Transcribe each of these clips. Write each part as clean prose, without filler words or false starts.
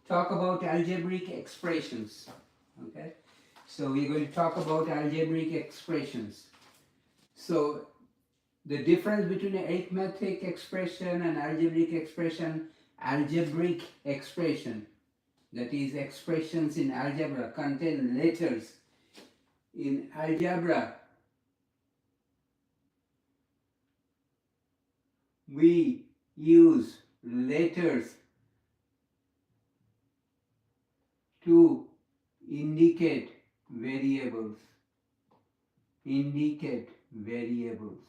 talk about algebraic expressions. Okay, so we're going to talk about algebraic expressions. So the difference between an arithmetic expression and algebraic expression, that is expressions in algebra contain letters. In algebra, we use letters to indicate variables. Indicate variables.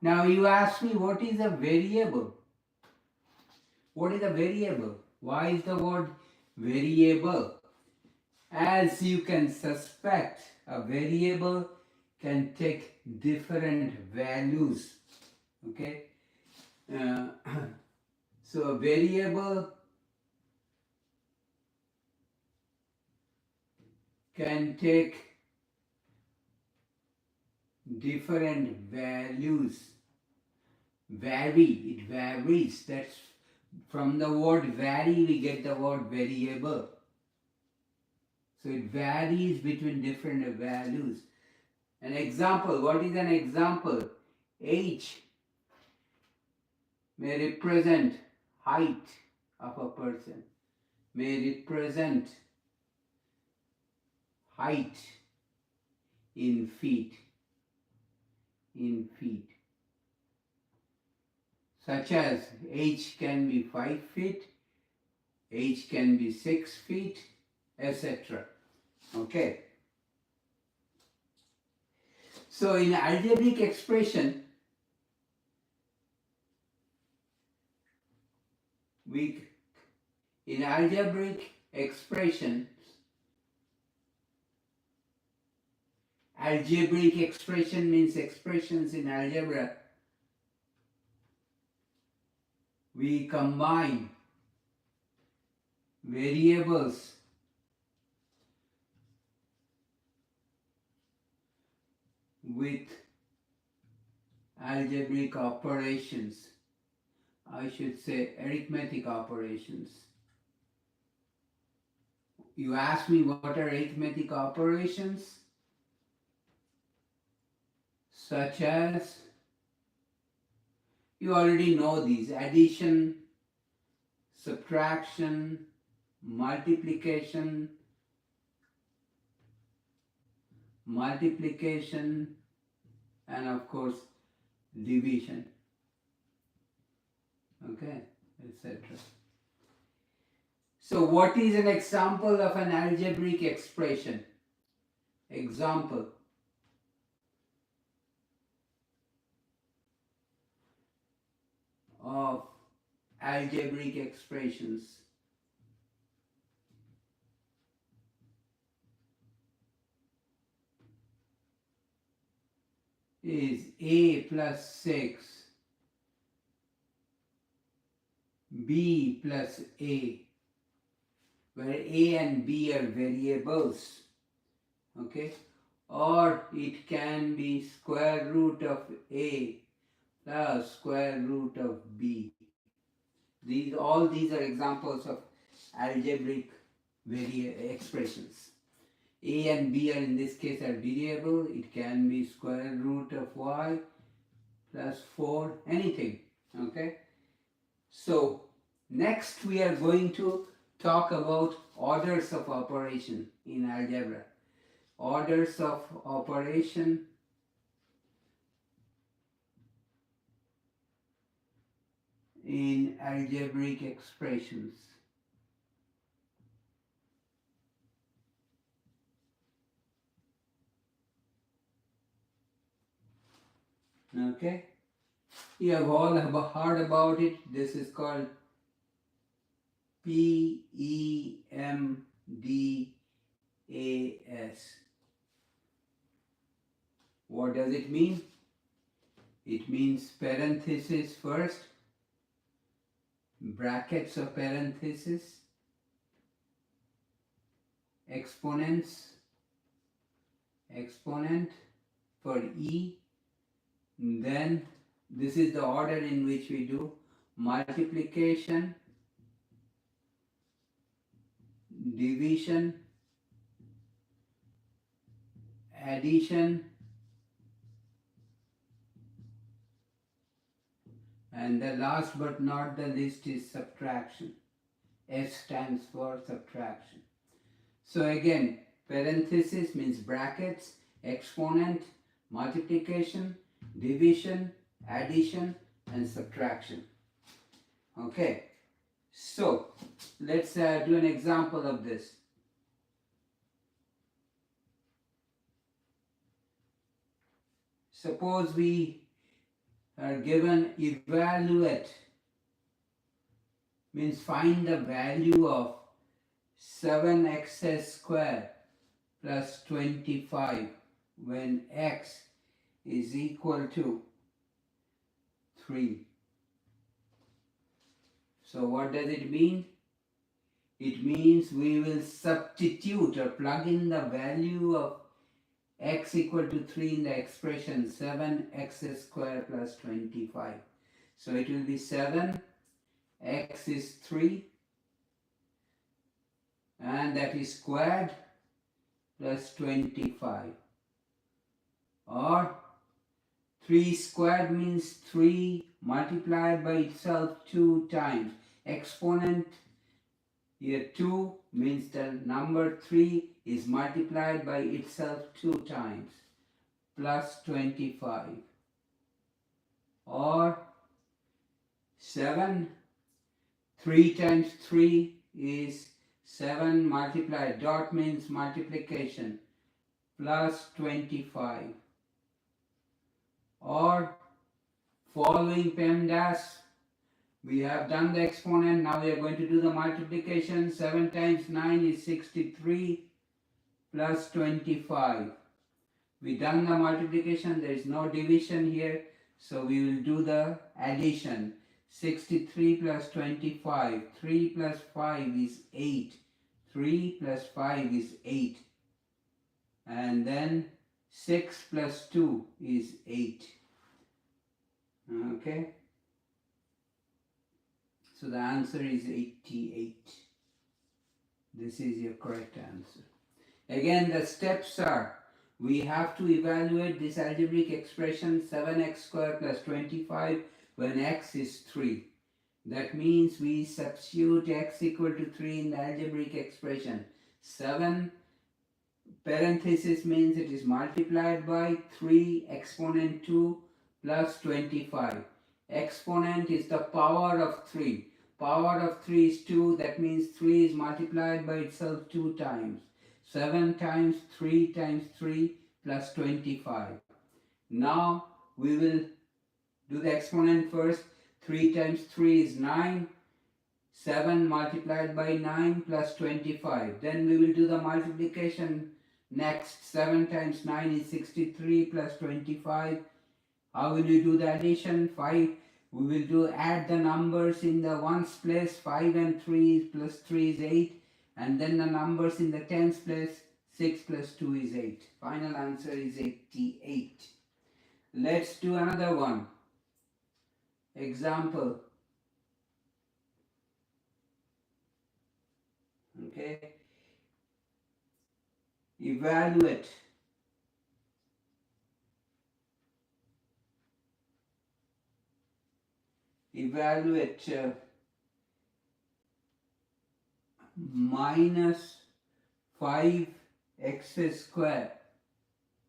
Now you ask me, what is a variable? What is a variable? Why is the word variable? As you can suspect, a variable can take different values. Okay? Uh, so a variable can take different values. It varies. That's from the word vary we get the word variable. So it varies between different values. An example, what is an example? H may represent height of a person, may represent height in feet, such as H can be 5 feet, H can be 6 feet, etc. Okay. So in algebraic expression, in algebraic expression means expressions in algebra. We combine variables with algebraic operations. I should say arithmetic operations. You ask me what are arithmetic operations? Such as, you already know these: addition, subtraction, multiplication, and of course division. Okay, etc. So what is an example of an algebraic expression? Example: of algebraic expressions is a plus 6, b plus a, where a and b are variables. Okay, or it can be square root of a plus square root of b. All these are examples of algebraic expressions. A and b are, in this case, are variable. It can be square root of y plus 4, anything. Okay. So next we are going to talk about orders of operation in algebra. Orders of operation in algebraic expressions. Okay, you have all heard about it. This is called PEMDAS. What does it mean? It means parenthesis first, brackets of parenthesis, exponent for E, then this is the order in which we do multiplication, division, addition, and the last but not the least is subtraction. S stands for subtraction. So again, parenthesis means brackets, exponent, multiplication, division, addition, and subtraction. Okay, so let's do an example of this. Suppose we are given evaluate, means find the value of 7x square plus 25 when x is equal to 3. So what does it mean? It means we will substitute or plug in the value of x equal to 3 in the expression 7x square plus 25. So it will be 7, x is 3, and that is squared plus 25. Or 3 squared means 3 multiplied by itself 2 times. Exponent here 2 means the number 3 is multiplied by itself 2 times, plus 25. Or 7, 3 times 3 is 7 multiplied, dot means multiplication, plus 25. Or following PEMDAS, we have done the exponent, now we are going to do the multiplication. 7 times 9 is 63 plus 25. We done the multiplication, there is no division here, so we will do the addition. 63 plus 25, 3 plus 5 is 8. 3 plus 5 is 8. And then 6 plus 2 is 8. Okay? So the answer is 88. This is your correct answer. Again, the steps are, we have to evaluate this algebraic expression 7x squared plus 25 when x is 3. That means we substitute x equal to 3 in the algebraic expression. 7 parenthesis means it is multiplied by 3 exponent 2 plus 25. Exponent is the power of 3. Power of 3 is 2, that means 3 is multiplied by itself 2 times. 7 times 3 times 3 plus 25. Now we will do the exponent first. 3 times 3 is 9. 7 multiplied by 9 plus 25. Then we will do the multiplication next. 7 times 9 is 63 plus 25. How will you do the addition? 5. We will do add the numbers in the ones place. 5 and 3 plus 3 is 8. And then the numbers in the tens place. 6 plus 2 is 8. Final answer is 88. Let's do another one. Example. Okay. Evaluate. Minus 5x squared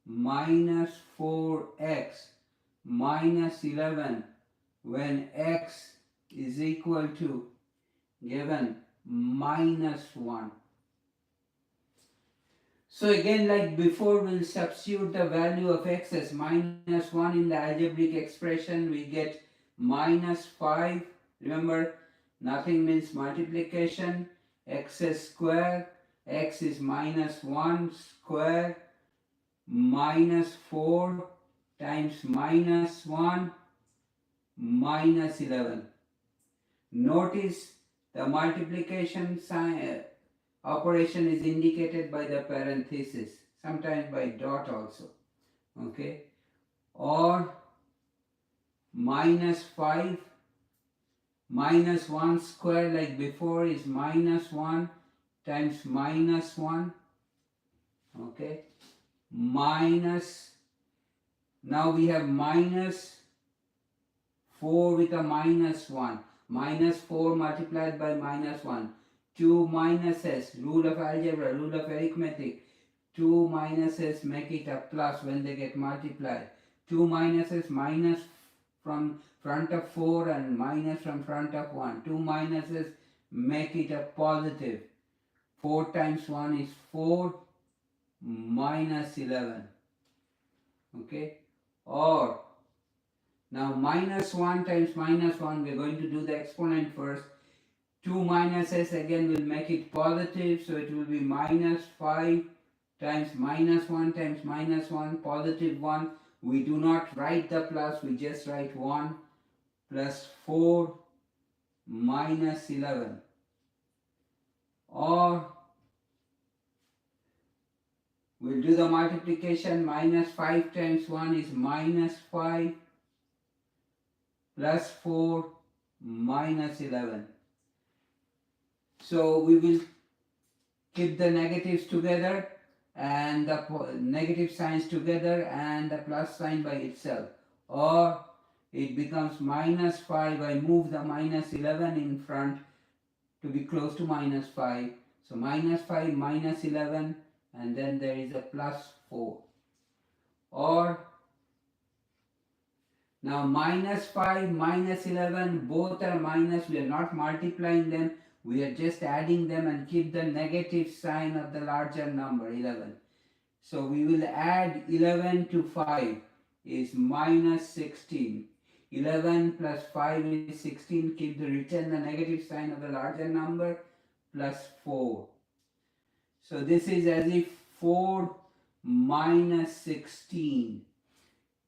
minus 4x minus 11 when x is equal to given minus 1. So again, like before, we'll substitute the value of x as minus 1 in the algebraic expression. We get minus 5. Remember, nothing means multiplication. X square, x is minus 1 square minus 4 times minus 1 minus 11. Notice the multiplication sign operation is indicated by the parenthesis, sometimes by dot also. Okay? Or minus 5 minus 1 square like before is minus 1 times minus 1, okay, minus, now we have minus 4 with a minus 1, minus 4 multiplied by minus 1, 2 minuses, rule of algebra, rule of arithmetic, 2 minuses make it a plus when they get multiplied, 2 minuses, minus from front of 4 and minus from front of 1, 2 minuses make it a positive, 4 times 1 is 4 minus 11, okay, or now minus 1 times minus 1, we are going to do the exponent first, 2 minuses again will make it positive, so it will be minus 5 times minus 1 times minus 1, positive 1, we do not write the plus, we just write 1 plus 4 minus 11, or we'll do the multiplication, minus 5 times 1 is minus 5 plus 4 minus 11. So we will keep the negatives together and the negative signs together and the plus sign by itself, or it becomes minus 5, I move the minus 11 in front to be close to minus 5, so minus 5 minus 11 and then there is a plus 4, or now minus 5 minus 11 both are minus, we are not multiplying them, we are just adding them and keep the negative sign of the larger number 11. So we will add 11 to 5 is minus 16. 11 plus 5 is 16, keep the return the negative sign of the larger number plus 4. So this is as if 4 minus 16.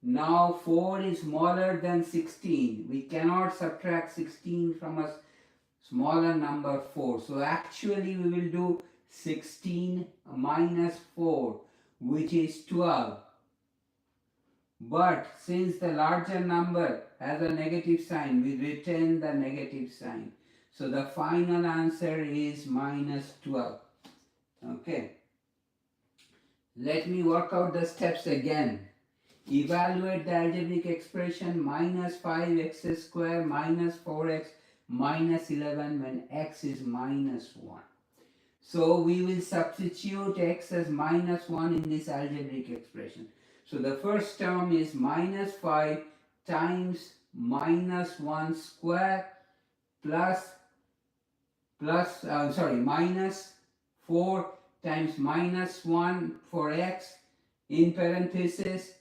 Now 4 is smaller than 16. We cannot subtract 16 from a smaller number 4. So actually we will do 16 minus 4, which is 12. But since the larger number has a negative sign, we retain the negative sign. So the final answer is minus 12. Okay. Let me work out the steps again. Evaluate the algebraic expression minus 5x square minus 4x minus 11 when x is minus 1. So we will substitute x as minus 1 in this algebraic expression. So the first term is minus 5 times minus 1 square minus 4 times minus 1 for x in parenthesis.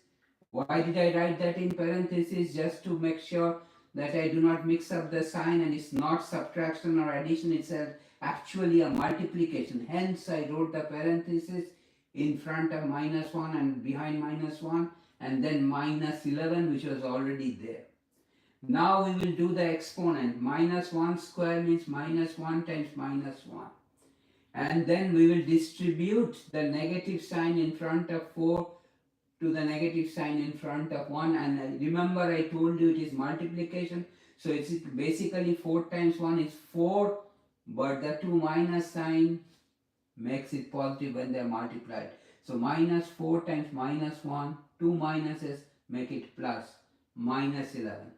Why did I write that in parenthesis? Just to make sure that I do not mix up the sign and it's not subtraction or addition, it's actually a multiplication. Hence I wrote the parenthesis in front of minus 1 and behind minus 1 and then minus 11, which was already there. Now we will do the exponent. Minus 1 square means minus 1 times minus 1. And then we will distribute the negative sign in front of 4 to the negative sign in front of 1. And remember I told you it is multiplication. So it's basically 4 times 1 is 4. But the 2 minus sign makes it positive when they are multiplied. So minus 4 times minus 1, 2 minuses make it plus, minus 11.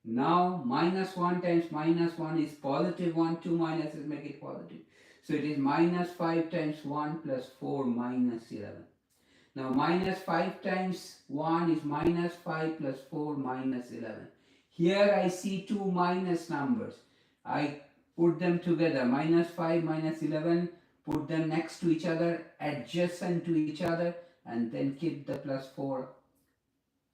Now minus 1 times minus 1 is positive 1, 2 minuses make it positive. So it is minus 5 times 1 plus 4 minus 11. Now minus 5 times 1 is minus 5 plus 4 minus 11. Here I see two minus numbers. I put them together, minus 5 minus 11, put them next to each other, adjacent to each other, and then keep the plus 4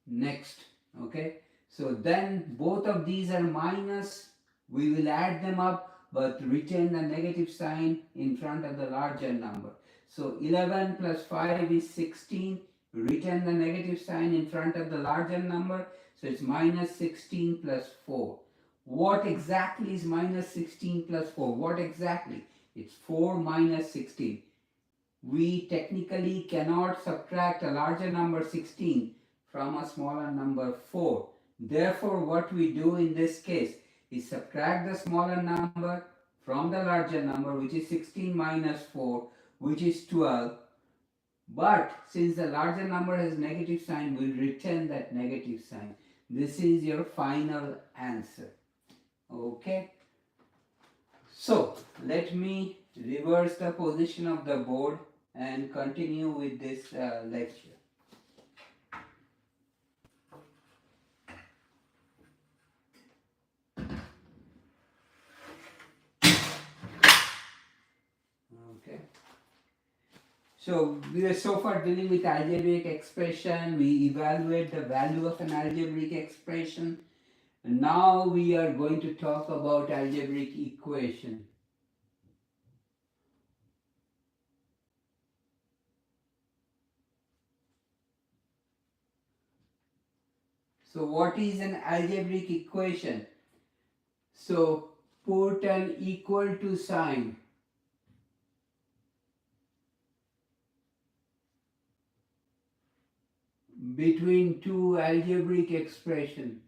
next. Okay, so then both of these are minus, we will add them up but retain the negative sign in front of the larger number. So 11 plus 5 is 16, retain the negative sign in front of the larger number, so it's minus 16 plus 4. What exactly is minus 16 plus 4? What exactly? It's 4 minus 16. We technically cannot subtract a larger number 16 from a smaller number 4. Therefore, what we do in this case is subtract the smaller number from the larger number, which is 16 minus 4, which is 12. But since the larger number has negative sign, we'll return that negative sign. This is your final answer. Okay. So let me reverse the position of the board and continue with this lecture. Okay. So we are so far dealing with algebraic expression. We evaluate the value of an algebraic expression. And now we are going to talk about algebraic equation. So what is an algebraic equation? So put an equal to sign between two algebraic expressions.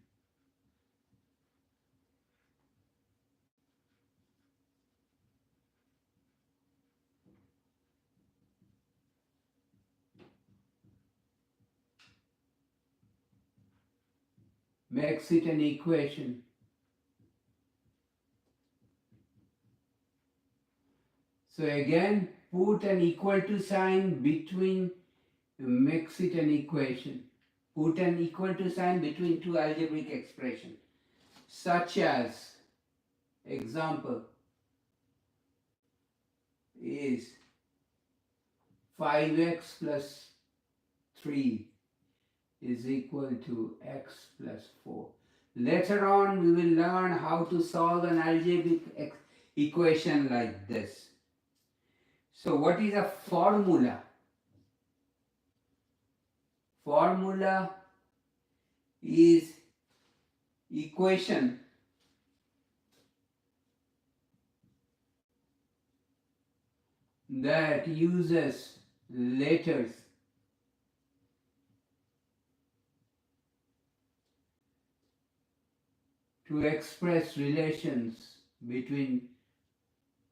Makes it an equation. So again, put an equal to sign between, makes it an equation. Put an equal to sign between two algebraic expressions, such as, example is 5x plus 3 is equal to x plus 4. Later on, we will learn how to solve an algebraic equation like this. So what is a formula? Formula is equation that uses letters to express relations between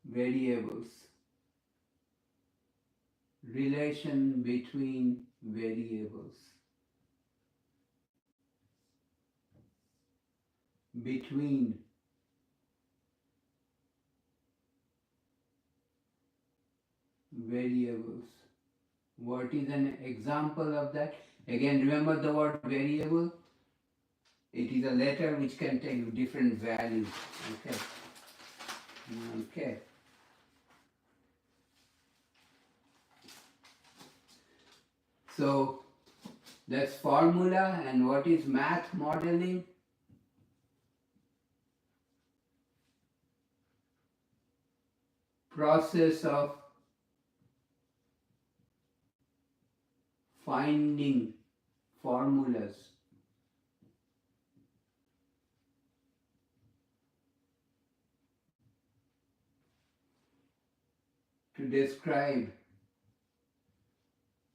variables. Relation between variables. Between variables. What is an example of that? Again, remember the word variable. It is a letter which can take different values. Okay. Okay. So that's formula. And what is math modeling? Process of finding formulas to describe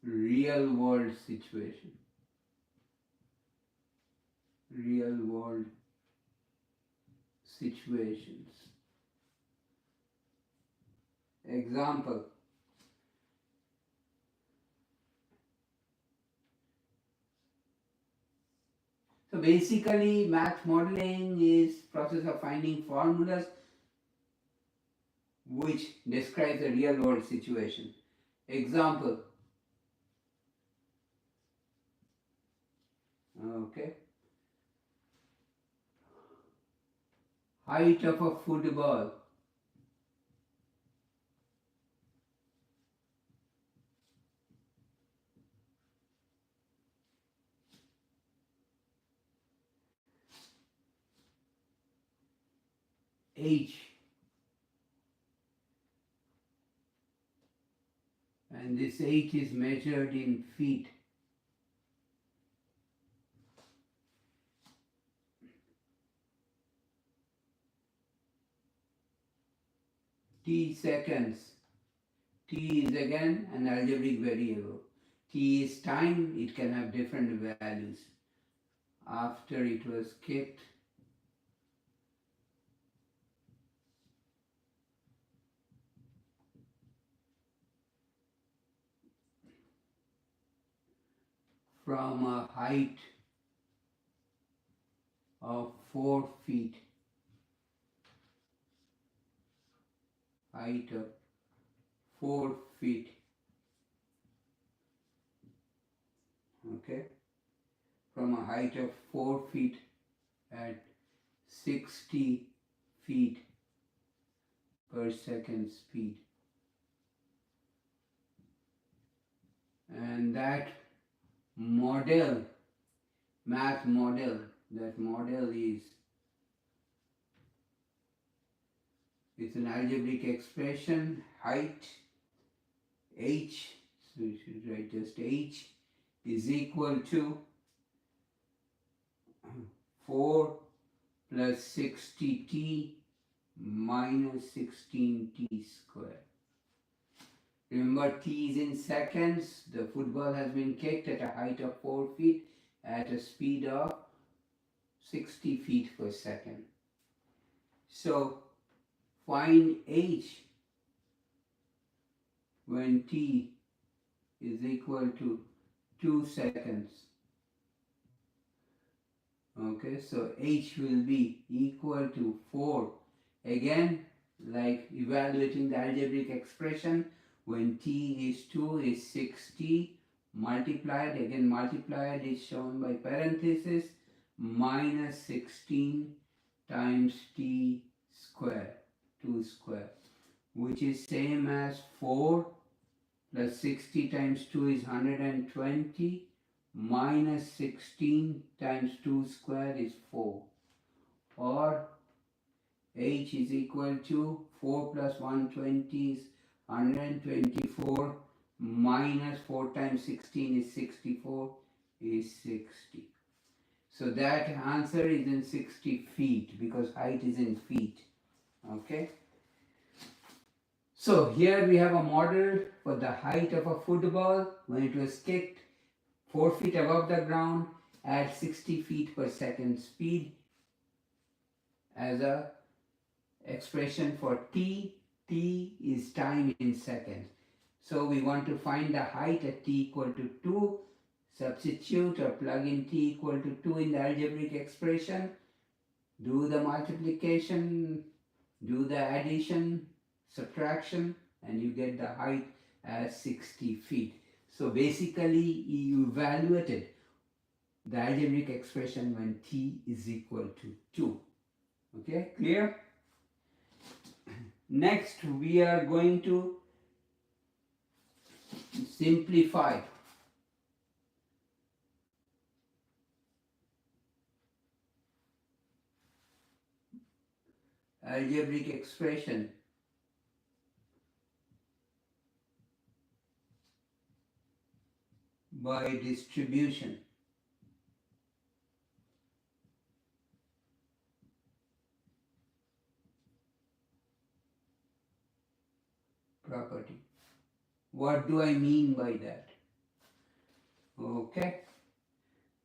real world situation. Real world situations. Example. So basically math modeling is process of finding formulas which describes a real world situation. Example. Okay. Height of a football. H. And this H is measured in feet. T seconds. T is again an algebraic variable. T is time, it can have different values. After it was kicked, from a height of 4 feet, height of 4 feet, okay, from a height of 4 feet at 60 feet per second speed. And that model, math model, that model is, it's an algebraic expression, height h, so you should write just h, is equal to 4 plus 60t minus 16t square. Remember, t is in seconds. The football has been kicked at a height of 4 feet at a speed of 60 feet per second. So find h when t is equal to 2 seconds. Okay, so h will be equal to 4. Again, like evaluating the algebraic expression, when t is 2 is 60 multiplied, again multiplied is shown by parenthesis, minus 16 times t square, 2 square, which is same as 4 plus 60 times 2 is 120, minus 16 times 2 square is 4, or h is equal to 4 plus 120 is 124, minus 4 times 16 is 64, is 60. So that answer is in 60 feet because height is in feet. Okay. So here we have a model for the height of a football when it was kicked 4 feet above the ground at 60 feet per second speed as a expression for t. T is time in seconds. So we want to find the height at t equal to 2. Substitute or plug in t equal to 2 in the algebraic expression. Do the multiplication, do the addition, subtraction, and you get the height as 60 feet. So basically you evaluated the algebraic expression when t is equal to 2. Okay, clear? Next we are going to simplify algebraic expression by distribution. Property. What do I mean by that? Okay.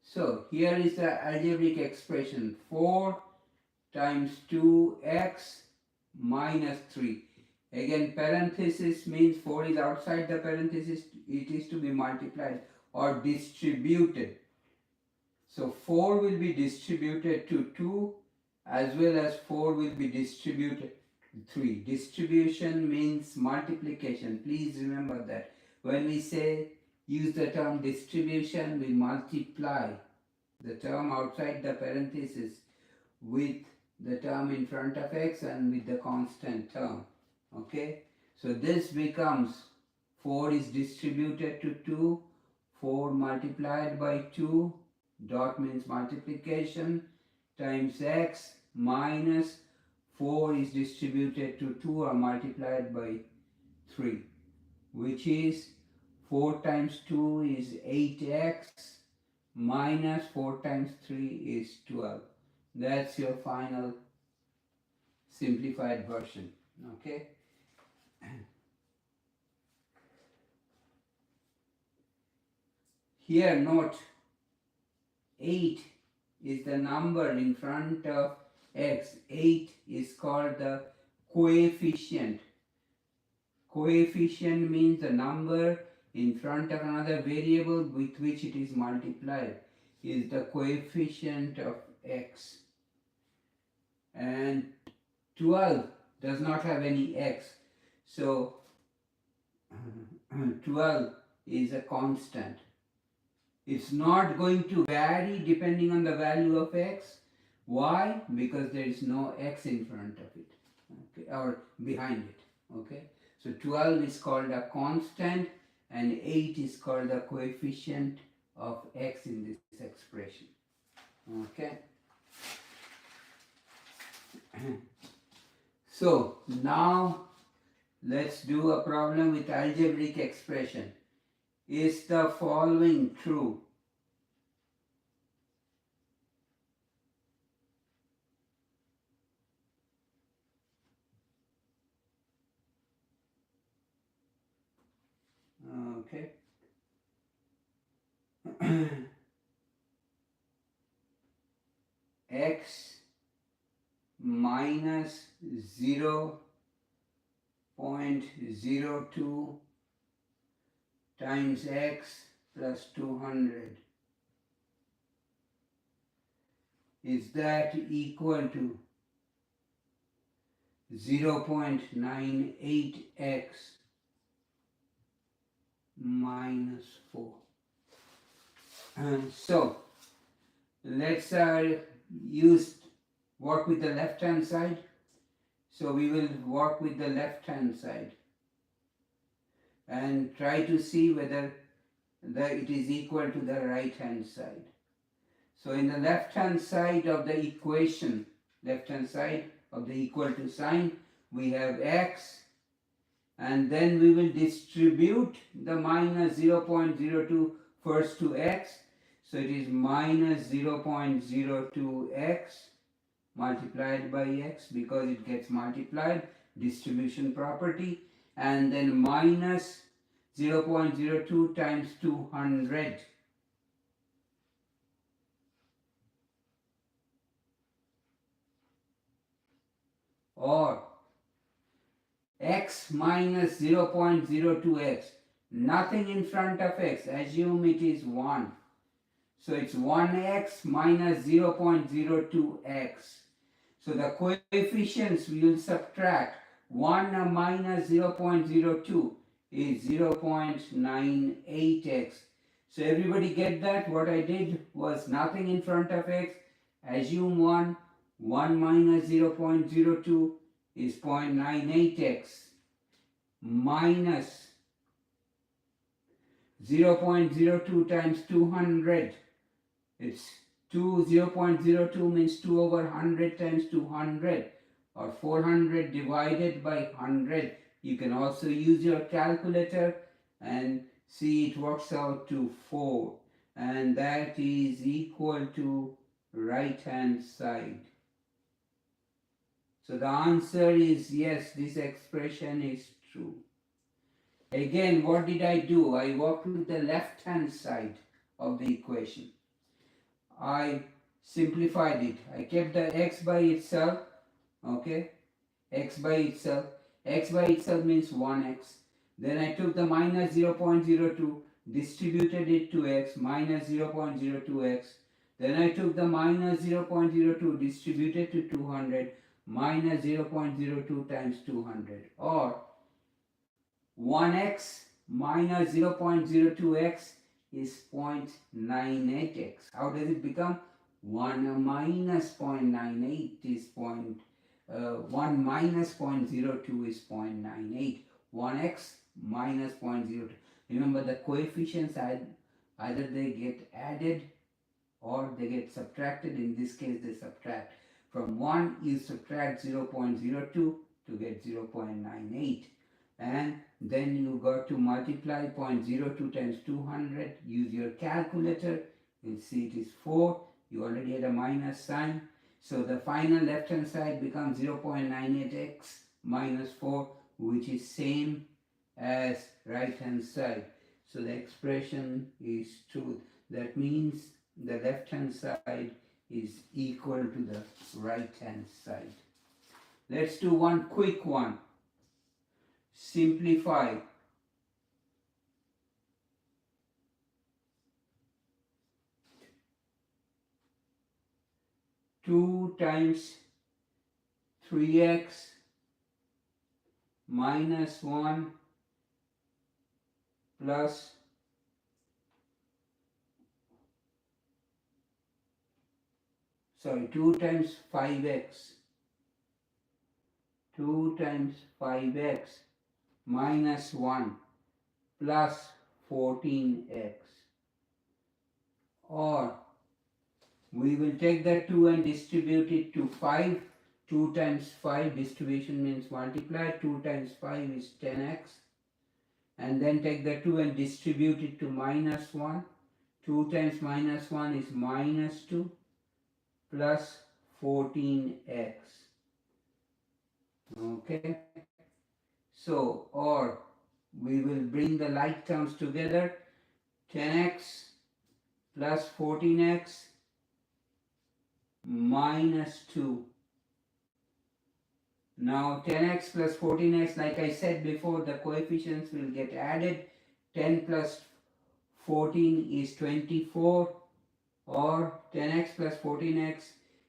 So here is the algebraic expression 4 times 2x minus 3. Again, parenthesis means 4 is outside the parenthesis, it is to be multiplied or distributed. So 4 will be distributed to 2 as well as 4 will be distributed to 3. Distribution means multiplication. Please remember that. When we say use the term distribution, we multiply the term outside the parenthesis with the term in front of x and with the constant term. Okay, so this becomes 4 is distributed to 2, 4 multiplied by 2, dot means multiplication, times x minus 4 is distributed to 2 or multiplied by 3, which is 4 times 2 is 8x minus 4 times 3 is 12. That's your final simplified version. Okay. Here note 8 is the number in front of x. 8 is called the coefficient. Coefficient means the number in front of another variable with which it is multiplied is the coefficient of x, and 12 does not have any x, so 12 is a constant. It's not going to vary depending on the value of x. Why? Because there is no x in front of it, okay, or behind it. Okay, so 12 is called a constant and 8 is called the coefficient of x in this expression. Okay. So now let's do a problem with algebraic expression. Is the following true? Okay. X minus 0.02 times x plus 200, is that equal to 0.98x minus 4? And so let's work with the left hand side. So we will work with the left hand side and try to see whether it is equal to the right hand side. So in the left hand side of the equation, left hand side of the equal to sign, we have x, and then we will distribute the minus 0.02 first to x. So it is minus 0.02x multiplied by x because it gets multiplied, distribution property, and then minus 0.02 times 200. Or x minus 0.02x, nothing in front of x, assume it is 1. So it's 1x minus 0.02x. So the coefficients we will subtract. 1 minus 0.02 is 0.98x. So everybody get that? What I did was nothing in front of x, assume 1. 1 minus 0.02 is 0.98x minus 0.02 times 200. It's 0.02 means 2 over 100 times 200, or 400 divided by 100. You can also use your calculator and see it works out to 4, and that is equal to right hand side. So the answer is yes, this expression is true. Again, what did I do? I worked with the left hand side of the equation. I simplified it. I kept the x by itself, okay, x by itself. X by itself means 1x. Then I took the minus 0.02, distributed it to x, minus 0.02x. Then I took the minus 0.02, distributed to 200, minus 0.02 times 200, or 1x minus 0.02x is 0.98x. How does it become? 1 minus 0.98 is 1 minus 0.02 is 0.98. 1x minus 0.02. Remember, the coefficients either they get added or they get subtracted. In this case, they subtract. From 1, you subtract 0.02 to get 0.98. And then you got to multiply 0.02 times 200. Use your calculator. You'll see it is 4. You already had a minus sign. So the final left hand side becomes 0.98x minus 4, which is same as right hand side. So the expression is true. That means the left hand side is equal to the right hand side. Let's do one quick one. Simplify 2 times 3x minus 1 plus sorry 2 times 5x 2 times 5x minus 1 plus 14x, or we will take that 2 and distribute it to 5. 2 times 5 distribution means multiply. 2 times 5 is 10x, and then take the 2 and distribute it to minus 1. 2 times minus 1 is minus 2 plus 14x. Okay, so or we will bring the like terms together. 10x plus 14x minus 2. Now 10x plus 14x, like I said before, the coefficients will get added. 10 plus 14 is 24, or 10x plus 14x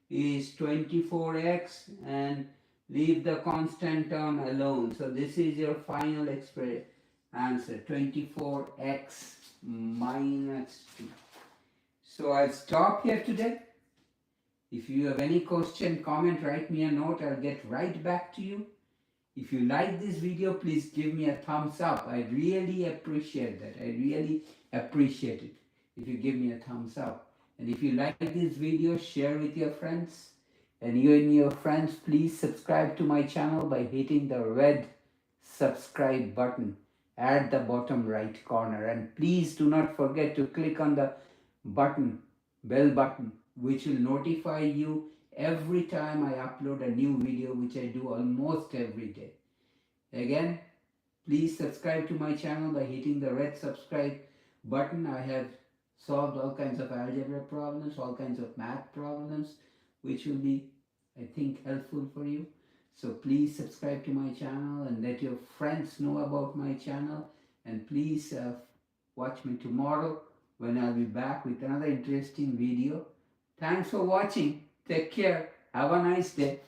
is 24x, and leave the constant term alone. So this is your final answer, 24x minus 2. So I'll stop here today. If you have any question, comment, write me a note. I'll get right back to you. If you like this video, please give me a thumbs up. I really appreciate that. I really appreciate it if you give me a thumbs up. And if you like this video, share with your friends. And you and your friends, please subscribe to my channel by hitting the red subscribe button at the bottom right corner. And please do not forget to click on the bell button, which will notify you every time I upload a new video, which I do almost every day. Again, please subscribe to my channel by hitting the red subscribe button. I have solved all kinds of algebra problems, all kinds of math problems, which will be, I think, helpful for you. So please subscribe to my channel and let your friends know about my channel. And please watch me tomorrow when I'll be back with another interesting video. Thanks for watching. Take care. Have a nice day.